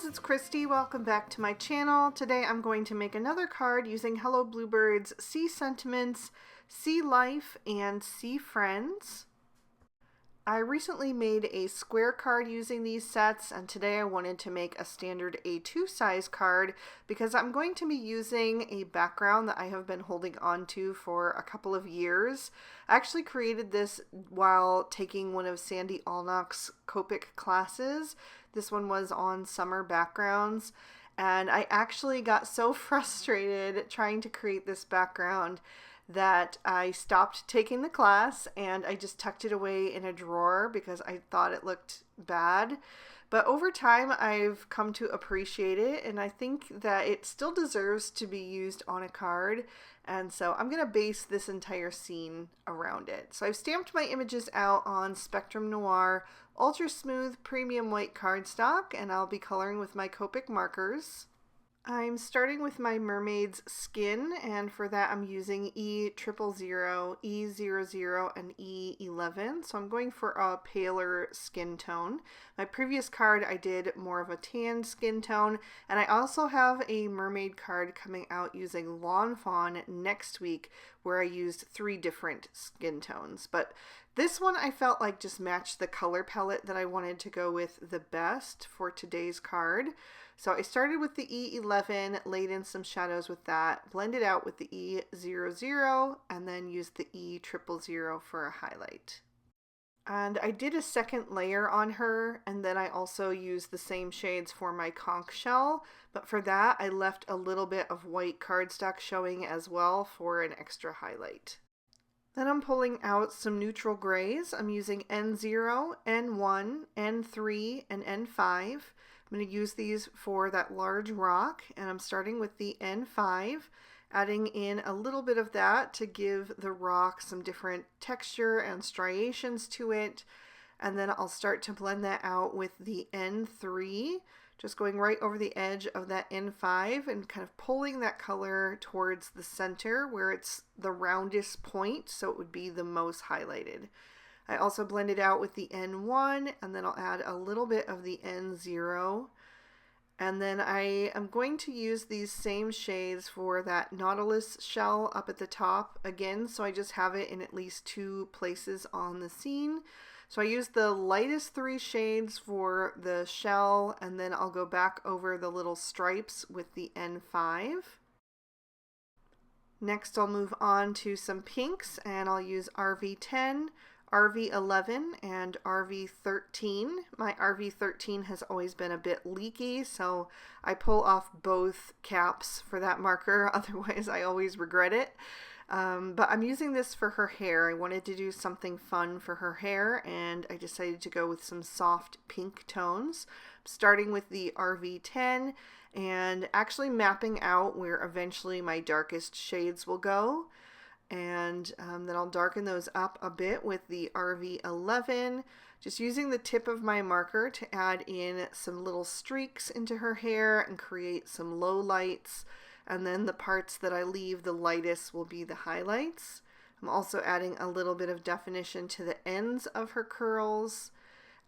it's Christy. Welcome back to my channel. Today I'm going to make another card using Hello Bluebird's Sea Sentiments, Sea Life, and Sea Friends. I recently made a square card using these sets, and today I wanted to make a standard A2 size card because I'm going to be using a background that I have been holding on to for a couple of years. I actually created this while taking one of Sandy Allnock's Copic classes. This one was on summer backgrounds, and I actually got so frustrated trying to create this background that I stopped taking the class and I just tucked it away in a drawer because I thought it looked bad. But over time I've come to appreciate it, and I think that it still deserves to be used on a card, and so I'm going to base this entire scene around it. So I've stamped my images out on Spectrum Noir Ultra Smooth Premium White cardstock, and I'll be coloring with my Copic markers. I'm starting with my Mermaid's skin, and for that I'm using E000, E00, and E11, so I'm going for a paler skin tone. My previous card I did more of a tan skin tone, and I also have a Mermaid card coming out using Lawn Fawn next week where I used 3 different skin tones. But this one I felt like just matched the color palette that I wanted to go with the best for today's card. So I started with the E11, laid in some shadows with that, blended out with the E00, and then used the E000 for a highlight. And I did a second layer on her, and then I also used the same shades for my conch shell, but for that I left a little bit of white cardstock showing as well for an extra highlight. Then I'm pulling out some neutral grays. I'm using N0, N1, N3, and N5. I'm going to use these for that large rock, and I'm starting with the N5, adding in a little bit of that to give the rock some different texture and striations to it, and then I'll start to blend that out with the N3, just going right over the edge of that N5 and kind of pulling that color towards the center where it's the roundest point, so it would be the most highlighted. I also blend it out with the N1, and then I'll add a little bit of the N0. And then I am going to use these same shades for that Nautilus shell up at the top again, so I just have it in at least 2 places on the scene. So I use the lightest 3 shades for the shell, and then I'll go back over the little stripes with the N5. Next I'll move on to some pinks, and I'll use RV10, RV11, and RV13. My RV13 has always been a bit leaky, so I pull off both caps for that marker, otherwise I always regret it. But I'm using this for her hair. I wanted to do something fun for her hair, and I decided to go with some soft pink tones, starting with the RV10 and actually mapping out where eventually my darkest shades will go. And then I'll darken those up a bit with the RV11, just using the tip of my marker to add in some little streaks into her hair and create some low lights, and then the parts that I leave the lightest will be the highlights. I'm also adding a little bit of definition to the ends of her curls,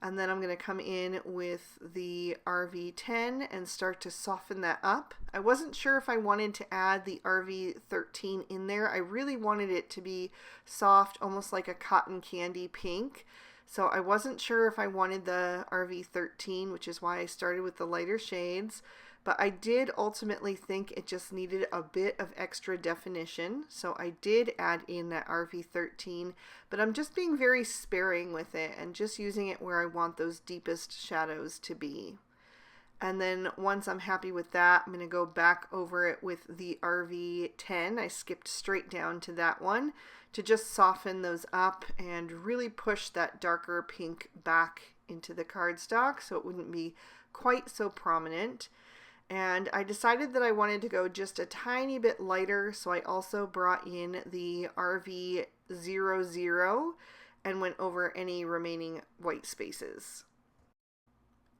and then I'm going to come in with the RV10 and start to soften that up. I wasn't sure if I wanted to add the RV13 in there. I really wanted it to be soft, almost like a cotton candy pink. So I wasn't sure if I wanted the RV13, which is why I started with the lighter shades. But I did ultimately think it just needed a bit of extra definition, so I did add in that RV13, but I'm just being very sparing with it and just using it where I want those deepest shadows to be. And then once I'm happy with that, I'm going to go back over it with the RV10. I skipped straight down to that one to just soften those up and really push that darker pink back into the cardstock so it wouldn't be quite so prominent. And I decided that I wanted to go just a tiny bit lighter, so I also brought in the RV00 and went over any remaining white spaces.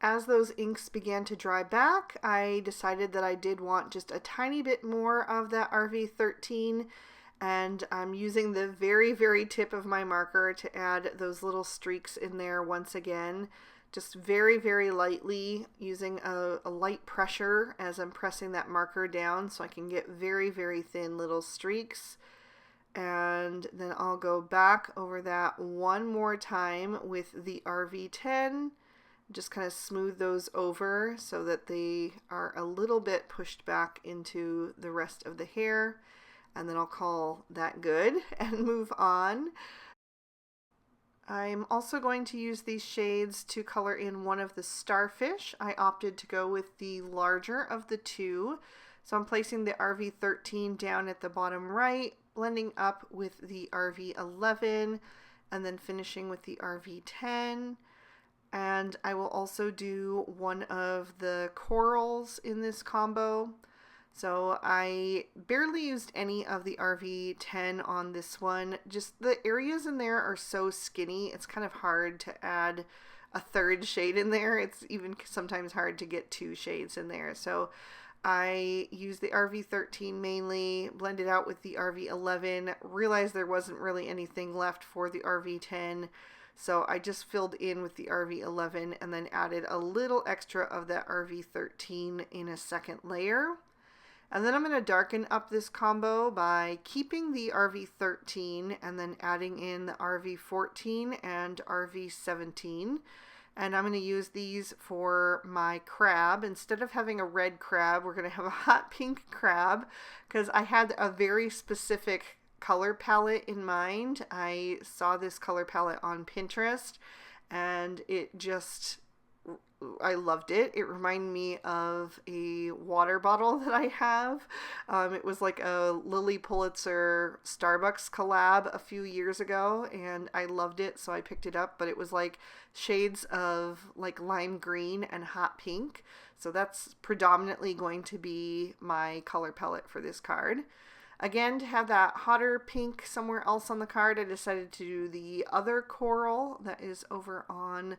As those inks began to dry back, I decided that I did want just a tiny bit more of that RV13, and I'm using the very, very tip of my marker to add those little streaks in there once again, just very, very lightly using a light pressure as I'm pressing that marker down so I can get very, very thin little streaks. And then I'll go back over that one more time with the RV10. Just kind of smooth those over so that they are a little bit pushed back into the rest of the hair. And then I'll call that good and move on. I'm also going to use these shades to color in one of the starfish. I opted to go with the larger of the two. So I'm placing the RV13 down at the bottom right, blending up with the RV11, and then finishing with the RV10. And I will also do one of the corals in this combo. So I barely used any of the RV10 on this one. Just the areas in there are so skinny, it's kind of hard to add a third shade in there. It's even sometimes hard to get two shades in there. So I used the RV13 mainly, blended out with the RV11, realized there wasn't really anything left for the RV10. So I just filled in with the RV11 and then added a little extra of that RV13 in a second layer. And then I'm going to darken up this combo by keeping the RV13 and then adding in the RV14 and RV17. And I'm going to use these for my crab. Instead of having a red crab, we're going to have a hot pink crab because I had a very specific color palette in mind. I saw this color palette on Pinterest and I loved it. It reminded me of a water bottle that I have. It was like a Lily Pulitzer Starbucks collab a few years ago and I loved it, so I picked it up, but it was like shades of like lime green and hot pink. So that's predominantly going to be my color palette for this card. Again, to have that hotter pink somewhere else on the card, I decided to do the other coral that is over on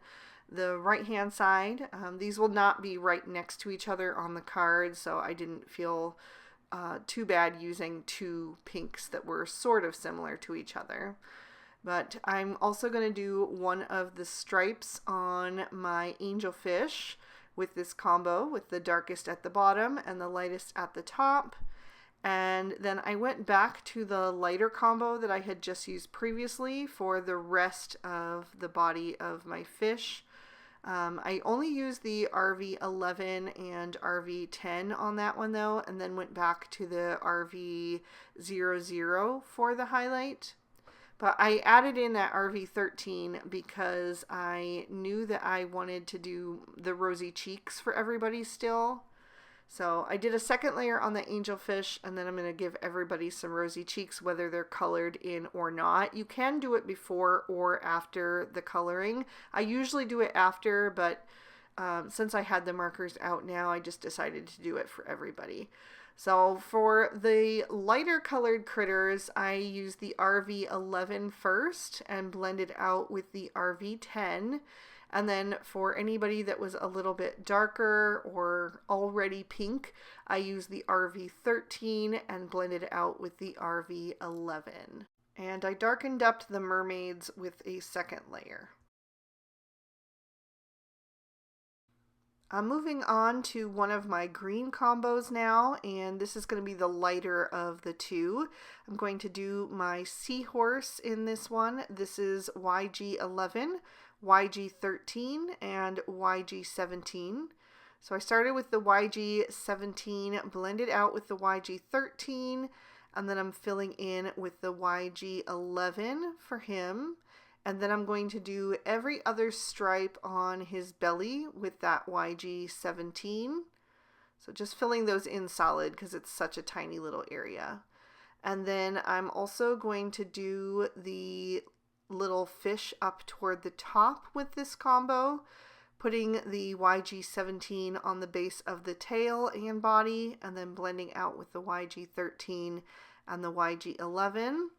the right hand side. These will not be right next to each other on the card, so I didn't feel too bad using two pinks that were sort of similar to each other. But I'm also going to do one of the stripes on my angelfish with this combo with the darkest at the bottom and the lightest at the top. And then I went back to the lighter combo that I had just used previously for the rest of the body of my fish. I only used the RV11 and RV10 on that one though, and then went back to the RV00 for the highlight. But I added in that RV13 because I knew that I wanted to do the rosy cheeks for everybody still. So I did a second layer on the angelfish, and then I'm going to give everybody some rosy cheeks, whether they're colored in or not. You can do it before or after the coloring. I usually do it after, but since I had the markers out now, I just decided to do it for everybody. So for the lighter colored critters, I used the RV11 first and blended out with the RV10. And then for anybody that was a little bit darker or already pink, I used the RV13 and blended out with the RV11. And I darkened up the mermaids with a second layer. I'm moving on to one of my green combos now, and this is going to be the lighter of the two. I'm going to do my seahorse in this one. This is YG11. YG13 and YG17. So I started with the YG17, blended out with the YG13, and then I'm filling in with the YG11 for him. And then I'm going to do every other stripe on his belly with that YG17. So just filling those in solid because it's such a tiny little area. And then I'm also going to do the little fish up toward the top with this combo, putting the YG17 on the base of the tail and body, and then blending out with the YG13 and the YG11.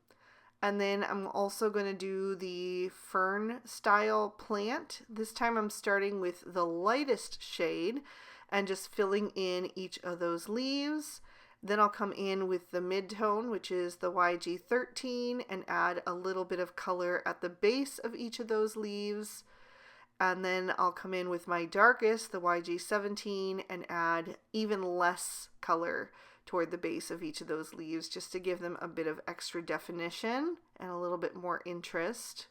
And then I'm also going to do the fern style plant. This time I'm starting with the lightest shade and just filling in each of those leaves. Then I'll come in with the mid-tone, which is the YG13, and add a little bit of color at the base of each of those leaves. And then I'll come in with my darkest, the YG17, and add even less color toward the base of each of those leaves just to give them a bit of extra definition and a little bit more interest.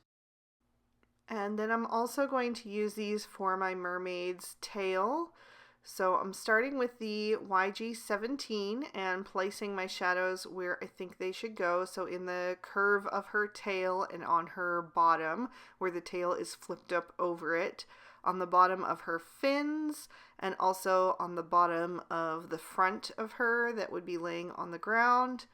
And then I'm also going to use these for my mermaid's tail. So I'm starting with the YG17 and placing my shadows where I think they should go. So in the curve of her tail and on her bottom where the tail is flipped up over it, on the bottom of her fins, and also on the bottom of the front of her that would be laying on the ground.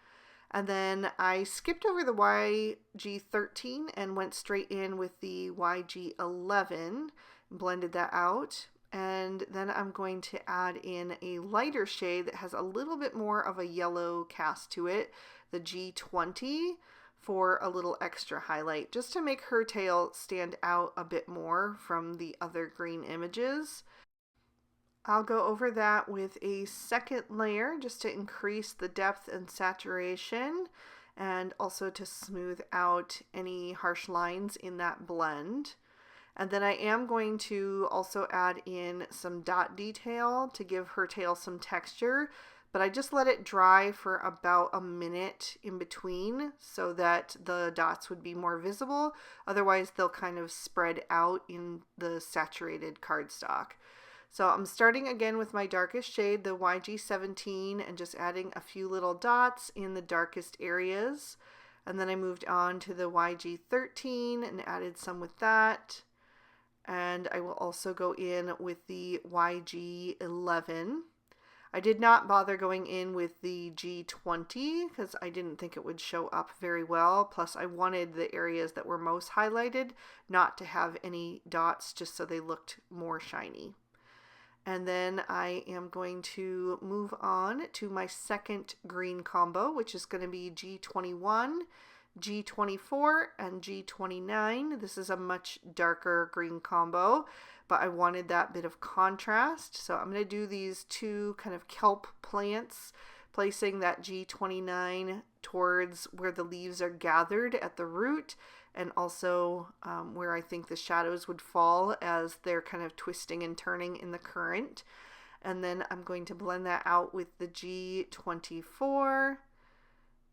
And then I skipped over the YG13 and went straight in with the YG11, blended that out. And then I'm going to add in a lighter shade that has a little bit more of a yellow cast to it, the G20, for a little extra highlight, just to make her tail stand out a bit more from the other green images. I'll go over that with a second layer just to increase the depth and saturation and also to smooth out any harsh lines in that blend. And then I am going to also add in some dot detail to give her tail some texture, but I just let it dry for about a minute in between so that the dots would be more visible. Otherwise, they'll kind of spread out in the saturated cardstock. So I'm starting again with my darkest shade, the YG17, and just adding a few little dots in the darkest areas. And then I moved on to the YG13 and added some with that. And I will also go in with the YG11. I did not bother going in with the G20 because I didn't think it would show up very well. Plus I wanted the areas that were most highlighted not to have any dots, just so they looked more shiny. And then I am going to move on to my second green combo, which is going to be G21, G24, and G29. This is a much darker green combo, but I wanted that bit of contrast. So I'm going to do these two kind of kelp plants, placing that G29 towards where the leaves are gathered at the root, and also where I think the shadows would fall as they're kind of twisting and turning in the current. And then I'm going to blend that out with the G24.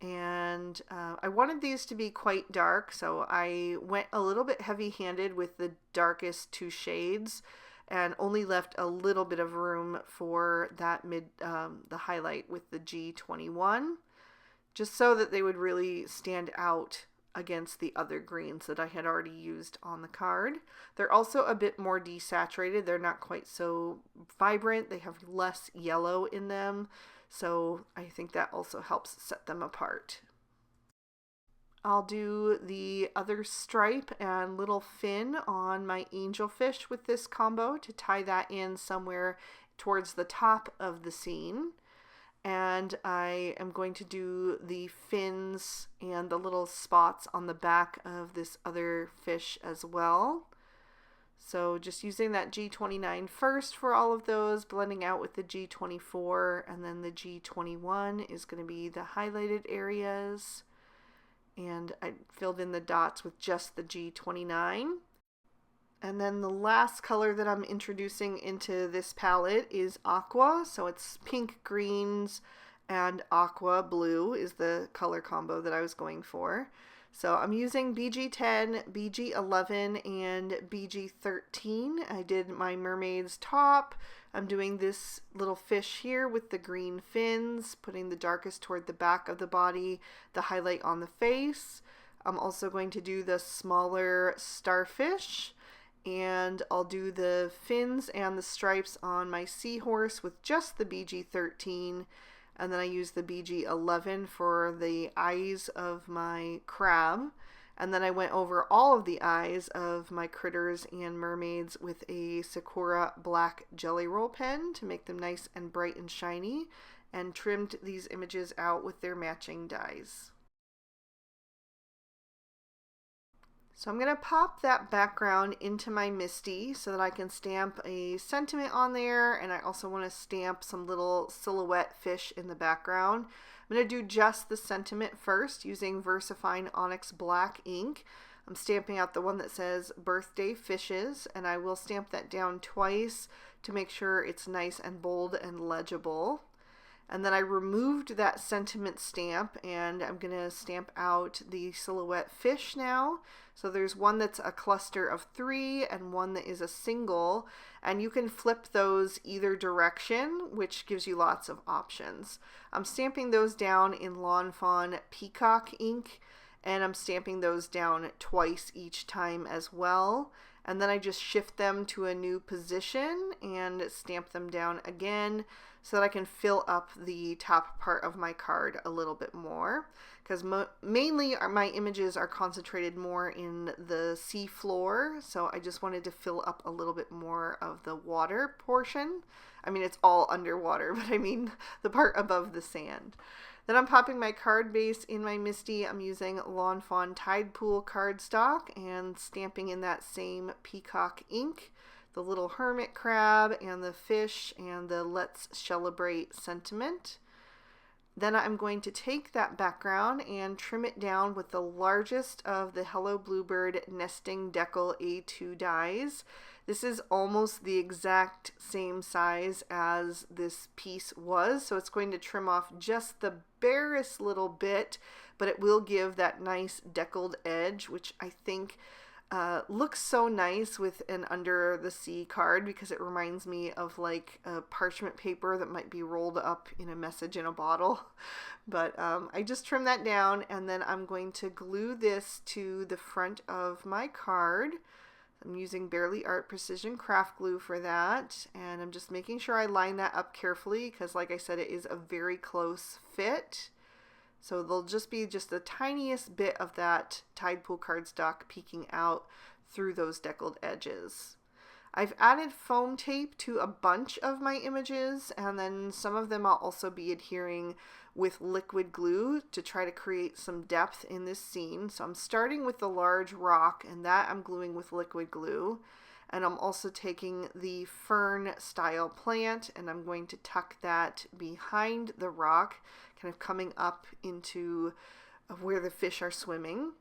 And I wanted these to be quite dark, so I went a little bit heavy-handed with the darkest two shades and only left a little bit of room for that the highlight with the G21, just so that they would really stand out against the other greens that I had already used on the card. They're also a bit more desaturated. They're not quite so vibrant. They have less yellow in them, so I think that also helps set them apart. I'll do the other stripe and little fin on my angelfish with this combo to tie that in somewhere towards the top of the scene. And I am going to do the fins and the little spots on the back of this other fish as well. So just using that G29 first for all of those, blending out with the G24, and then the G21 is going to be the highlighted areas. And I filled in the dots with just the G29. And then the last color that I'm introducing into this palette is aqua. So it's pink greens and aqua blue is the color combo that I was going for. So I'm using BG10, BG11, and BG13. I did my mermaid's top. I'm doing this little fish here with the green fins, putting the darkest toward the back of the body, the highlight on the face. I'm also going to do the smaller starfish, and I'll do the fins and the stripes on my seahorse with just the BG13, and then I use the BG11 for the eyes of my crab, and then I went over all of the eyes of my critters and mermaids with a Sakura black jelly roll pen to make them nice and bright and shiny, and trimmed these images out with their matching dies. So I'm going to pop that background into my Misty so that I can stamp a sentiment on there, and I also want to stamp some little silhouette fish in the background. I'm going to do just the sentiment first using VersaFine Onyx Black ink. I'm stamping out the one that says birthday fishes, and I will stamp that down twice to make sure it's nice and bold and legible. And then I removed that sentiment stamp, and I'm going to stamp out the silhouette fish now. So there's one that's a cluster of 3 and one that is a single, and you can flip those either direction, which gives you lots of options. I'm stamping those down in Lawn Fawn Peacock ink, and I'm stamping those down twice each time as well. And then I just shift them to a new position and stamp them down again so that I can fill up the top part of my card a little bit more, because mainly my images are concentrated more in the sea floor, so I just wanted to fill up a little bit more of the water portion. I mean, it's all underwater, but I mean the part above the sand. Then I'm popping my card base in my MISTI. I'm using Lawn Fawn Tide Pool cardstock and stamping in that same peacock ink the little hermit crab and the fish and the let's celebrate sentiment. Then I'm going to take that background and trim it down with the largest of the Hello Bluebird Nesting Decal A2 dies. This is almost the exact same size as this piece was, so it's going to trim off just the barest little bit, but it will give that nice deckled edge, which I think looks so nice with an under the sea card, because it reminds me of like a parchment paper that might be rolled up in a message in a bottle. But I just trim that down, and then I'm going to glue this to the front of my card. I'm using Barely Art Precision Craft Glue for that, and I'm just making sure I line that up carefully because, like I said, it is a very close fit. So there'll just be just the tiniest bit of that Tide Pool cardstock peeking out through those deckled edges. I've added foam tape to a bunch of my images, and then some of them I'll also be adhering with liquid glue to try to create some depth in this scene. So I'm starting with the large rock, and that I'm gluing with liquid glue. And I'm also taking the fern style plant, and I'm going to tuck that behind the rock, kind of coming up into where the fish are swimming.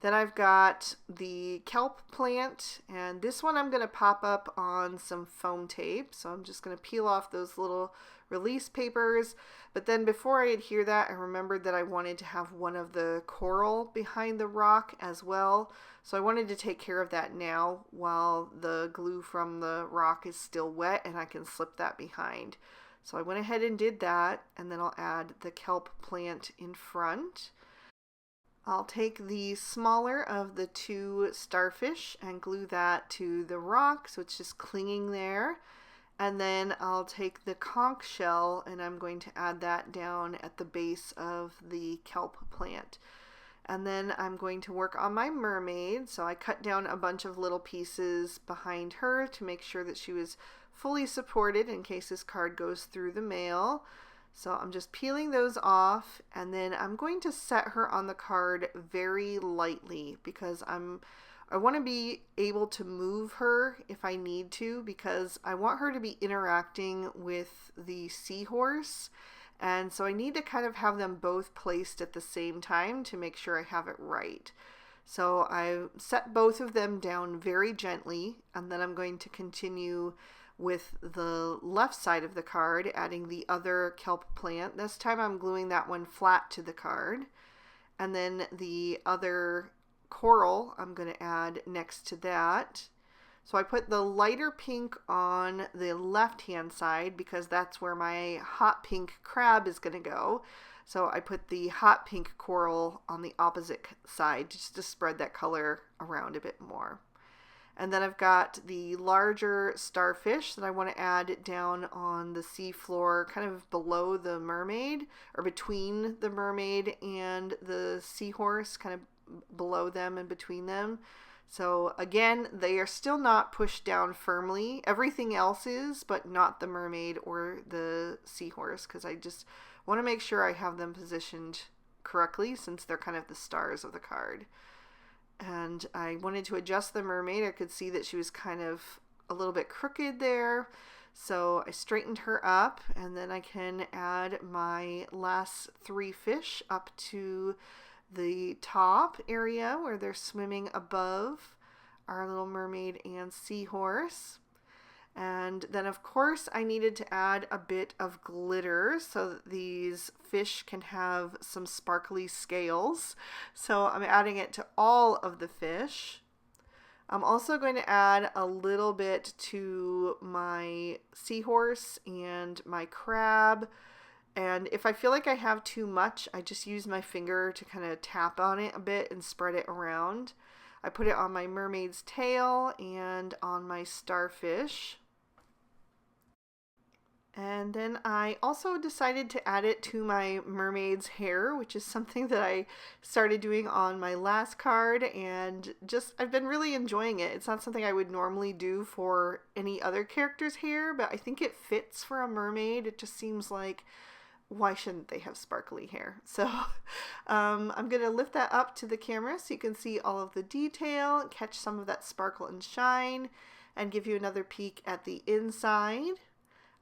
Then I've got the kelp plant, and this one I'm going to pop up on some foam tape. So I'm just going to peel off those little release papers. But then before I adhere that, I remembered that I wanted to have one of the coral behind the rock as well. So I wanted to take care of that now while the glue from the rock is still wet and I can slip that behind. So I went ahead and did that, and then I'll add the kelp plant in front. I'll take the smaller of the 2 starfish and glue that to the rock so it's just clinging there. And then I'll take the conch shell and I'm going to add that down at the base of the kelp plant. And then I'm going to work on my mermaid. So I cut down a bunch of little pieces behind her to make sure that she was fully supported in case this card goes through the mail. So I'm just peeling those off, and then I'm going to set her on the card very lightly because I want to be able to move her if I need to, because I want her to be interacting with the seahorse. And so I need to kind of have them both placed at the same time to make sure I have it right. So I set both of them down very gently, and then I'm going to continue with the left side of the card, adding the other kelp plant. This time I'm gluing that one flat to the card. And then the other coral I'm going to add next to that. So I put the lighter pink on the left hand side because that's where my hot pink crab is going to go. So I put the hot pink coral on the opposite side just to spread that color around a bit more. And then I've got the larger starfish that I want to add down on the sea floor, kind of below the mermaid, or between the mermaid and the seahorse, kind of below them and between them. So again, they are still not pushed down firmly. Everything else is, but not the mermaid or the seahorse, because I just want to make sure I have them positioned correctly since they're kind of the stars of the card. And I wanted to adjust the mermaid. I could see that she was kind of a little bit crooked there. So I straightened her up, and then I can add my last 3 fish up to the top area where they're swimming above our little mermaid and seahorse. And then of course I needed to add a bit of glitter so that these fish can have some sparkly scales. So I'm adding it to all of the fish. I'm also going to add a little bit to my seahorse and my crab. And if I feel like I have too much, I just use my finger to kind of tap on it a bit and spread it around. I put it on my mermaid's tail and on my starfish. And then I also decided to add it to my mermaid's hair, which is something that I started doing on my last card, and just I've been really enjoying it. It's not something I would normally do for any other character's hair, but I think it fits for a mermaid. It just seems like, why shouldn't they have sparkly hair? So I'm going to lift that up to the camera so you can see all of the detail, catch some of that sparkle and shine, and give you another peek at the inside.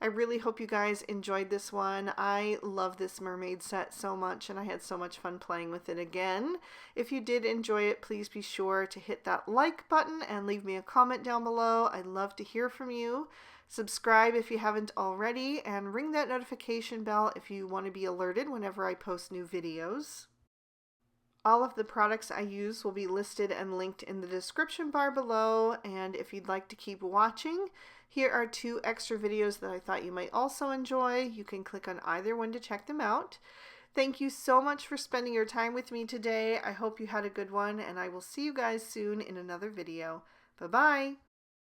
I really hope you guys enjoyed this one. I love this mermaid set so much, and I had so much fun playing with it again. If you did enjoy it, please be sure to hit that like button and leave me a comment down below. I'd love to hear from you. Subscribe if you haven't already, and ring that notification bell if you want to be alerted whenever I post new videos. All of the products I use will be listed and linked in the description bar below, and if you'd like to keep watching, here are 2 extra videos that I thought you might also enjoy. You can click on either one to check them out. Thank you so much for spending your time with me today. I hope you had a good one, and I will see you guys soon in another video. Bye-bye!